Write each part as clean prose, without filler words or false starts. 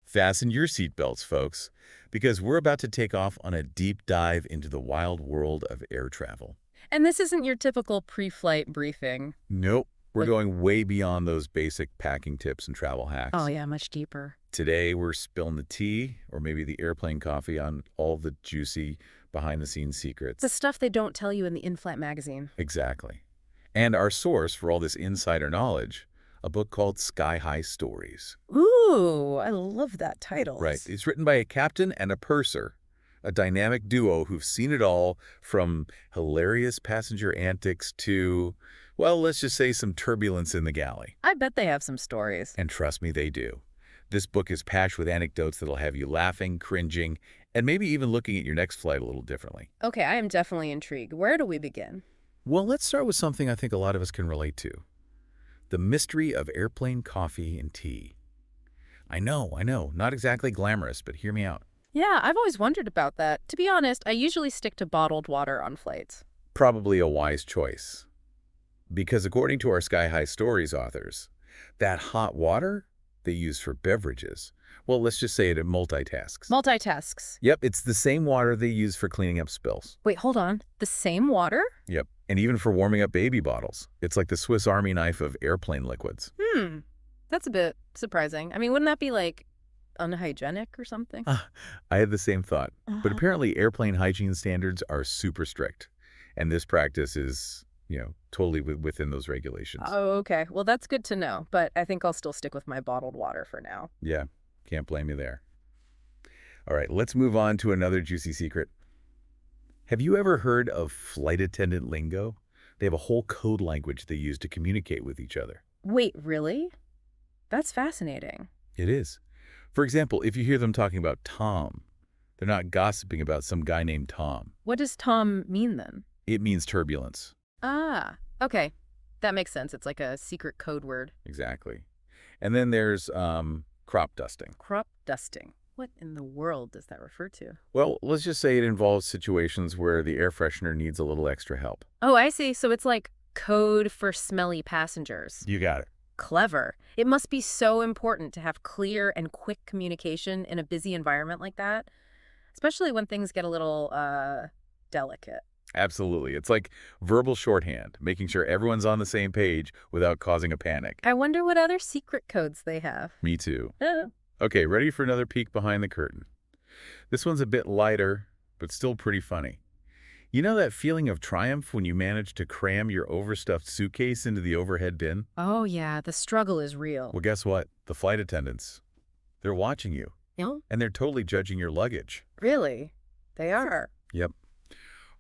Fasten your seatbelts, folks, because we're about to take off on a deep dive into the wild world of air travel. And this isn't your typical pre-flight briefing. Nope, we're But, going way beyond those basic packing tips and travel oh hacks. yeah, much deeper. Today, we're spilling the tea, or maybe the airplane coffee, on all the juicy behind-the-scenes secrets. The stuff they don't tell you in the in-flight magazine. Exactly. And our source for all this insider knowledge, a book called Sky-High Stories. Ooh, I love that title. Right. It's written by a captain and a purser, a dynamic duo who've seen it all, from hilarious passenger antics to, well, let's just say some turbulence in the galley. I bet they have some stories. And trust me, they do. This book is packed with anecdotes that'll have you laughing, cringing, and maybe even looking at your next flight a little differently. Okay, I am definitely intrigued. Where do we begin? Well, let's start with something I think a lot of us can relate to. The mystery of airplane coffee and tea. I know, not exactly glamorous, but hear me out. Yeah, I've always wondered about that. To be honest, I usually stick to bottled water on flights. Probably a wise choice. Because according to our Sky High Stories authors, that hot water they use for beverages, well, let's just say it multitasks. Multitasks. Yep, it's the same water they use for cleaning up spills. Wait, hold on. The same water? Yep, and even for warming up baby bottles. It's like the Swiss Army knife of airplane liquids. That's a bit surprising. I mean, wouldn't that be like unhygienic or something? I had the same thought. But apparently airplane hygiene standards are super strict. And this practice is, totally within those regulations. Oh, okay. Well, that's good to know, but I think I'll still stick with my bottled water for now. Yeah, can't blame you there. All right, let's move on to another juicy secret. Have you ever heard of flight attendant lingo? They have a whole code language they use to communicate with each other. Wait, really? That's fascinating. It is. For example, if you hear them talking about Tom, they're not gossiping about some guy named Tom. What does Tom mean then? It means turbulence. Ah, okay. That makes sense. It's like a secret code word. Exactly. And then there's crop dusting. Crop dusting. What in the world does that refer to? Well, let's just say it involves situations where the air freshener needs a little extra help. Oh, I see. So it's like code for smelly passengers. You got it. Clever. It must be so important to have clear and quick communication in a busy environment like that, especially when things get a little, delicate. Absolutely. It's like verbal shorthand, making sure everyone's on the same page without causing a panic. I wonder what other secret codes they have. Me too. Uh, Okay, ready for another peek behind the curtain. This one's a bit lighter, but still pretty funny. You know that feeling of triumph when you manage to cram your overstuffed suitcase into the overhead bin? Oh, yeah, the struggle is real. Well, guess what? The flight attendants, they're watching you, No? and they're totally judging your luggage. Really? They are. Yep.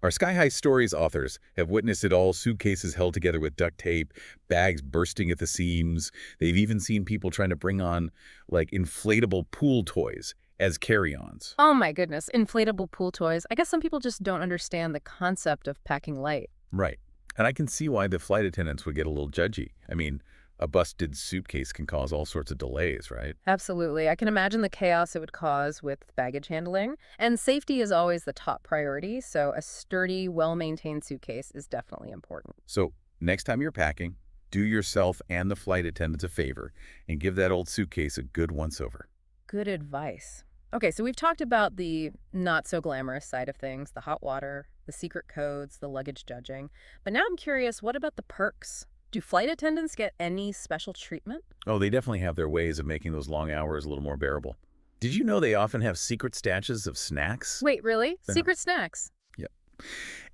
Our Sky High Stories authors have witnessed it all: suitcases held together with duct tape, bags bursting at the seams. They've even seen people trying to bring on, like, inflatable pool toys as carry-ons. Oh my goodness, inflatable pool toys. I guess some people just don't understand the concept of packing light. Right. And I can see why the flight attendants would get a little judgy. I mean, a busted suitcase can cause all sorts of delays, right? Absolutely. I can imagine the chaos it would cause with baggage handling. And safety is always the top priority, so a sturdy, well-maintained suitcase is definitely important. So next time you're packing, do yourself and the flight attendants a favor and give that old suitcase a good once-over. Good advice. Okay, so we've talked about the not-so-glamorous side of things, the hot water, the secret codes, the luggage judging. But now I'm curious, what about the perks? Do flight attendants get any special treatment? Oh, they definitely have their ways of making those long hours a little more bearable. Did you know they often have secret stashes of snacks? Wait, really? Yeah. Secret snacks? Yep.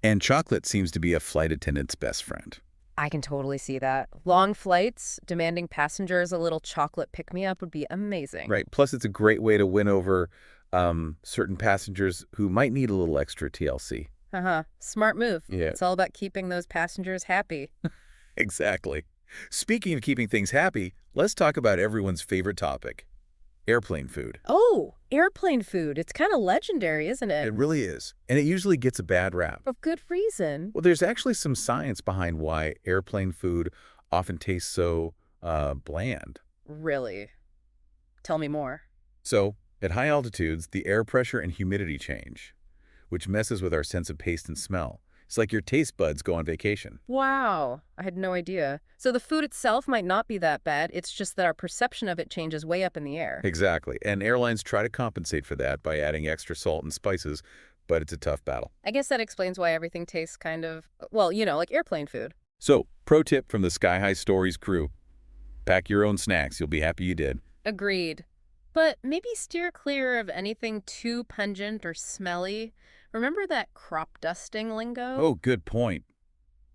And chocolate seems to be a flight attendant's best friend. I can totally see that. Long flights, demanding passengers a little chocolate pick-me-up would be amazing. Right. Plus, it's a great way to win over certain passengers who might need a little extra TLC. Smart move. Yeah. It's all about keeping those passengers happy. Exactly. Speaking of keeping things happy, let's talk about everyone's favorite topic: airplane food. Oh, airplane food. It's kind of legendary, isn't it? It really is. And it usually gets a bad rap. Of good reason. Well, there's actually some science behind why airplane food often tastes so bland. Really? Tell me more. So, at high altitudes, the air pressure and humidity change, which messes with our sense of taste and smell. It's like your taste buds go on vacation. Wow, I had no idea. So the food itself might not be that bad, it's just that our perception of it changes way up in the air. Exactly. And airlines try to compensate for that by adding extra salt and spices, but it's a tough battle. I guess that explains why everything tastes kind of, well, like airplane food. So, pro tip from the Sky High Stories crew. Pack your own snacks. You'll be happy you did. Agreed. But maybe steer clear of anything too pungent or smelly. Remember that crop dusting lingo? Oh, good point.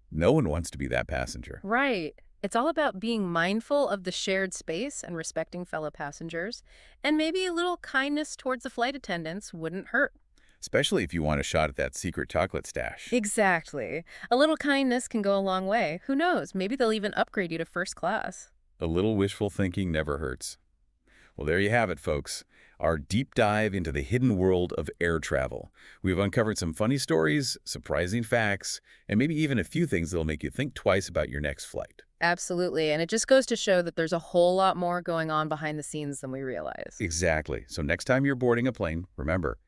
No one wants to be that passenger. Right. It's all about being mindful of the shared space and respecting fellow passengers. And maybe a little kindness towards the flight attendants wouldn't hurt. Especially if you want a shot at that secret chocolate stash. Exactly. A little kindness can go a long way. Who knows? Maybe they'll even upgrade you to first class. A little wishful thinking never hurts. Well, there you have it, folks. Our deep dive into the hidden world of air travel. We've uncovered some funny stories, surprising facts, and maybe even a few things that'll make you think twice about your next flight. Absolutely. And it just goes to show that there's a whole lot more going on behind the scenes than we realize. Exactly. So next time you're boarding a plane, remember,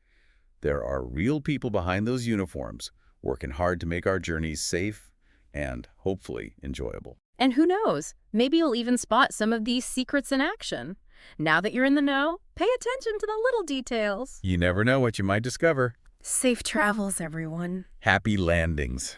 there are real people behind those uniforms working hard to make our journeys safe and hopefully enjoyable. And who knows? Maybe you'll even spot some of these secrets in action. Now that you're in the know, pay attention to the little details. You never know what you might discover. Safe travels, everyone. Happy landings.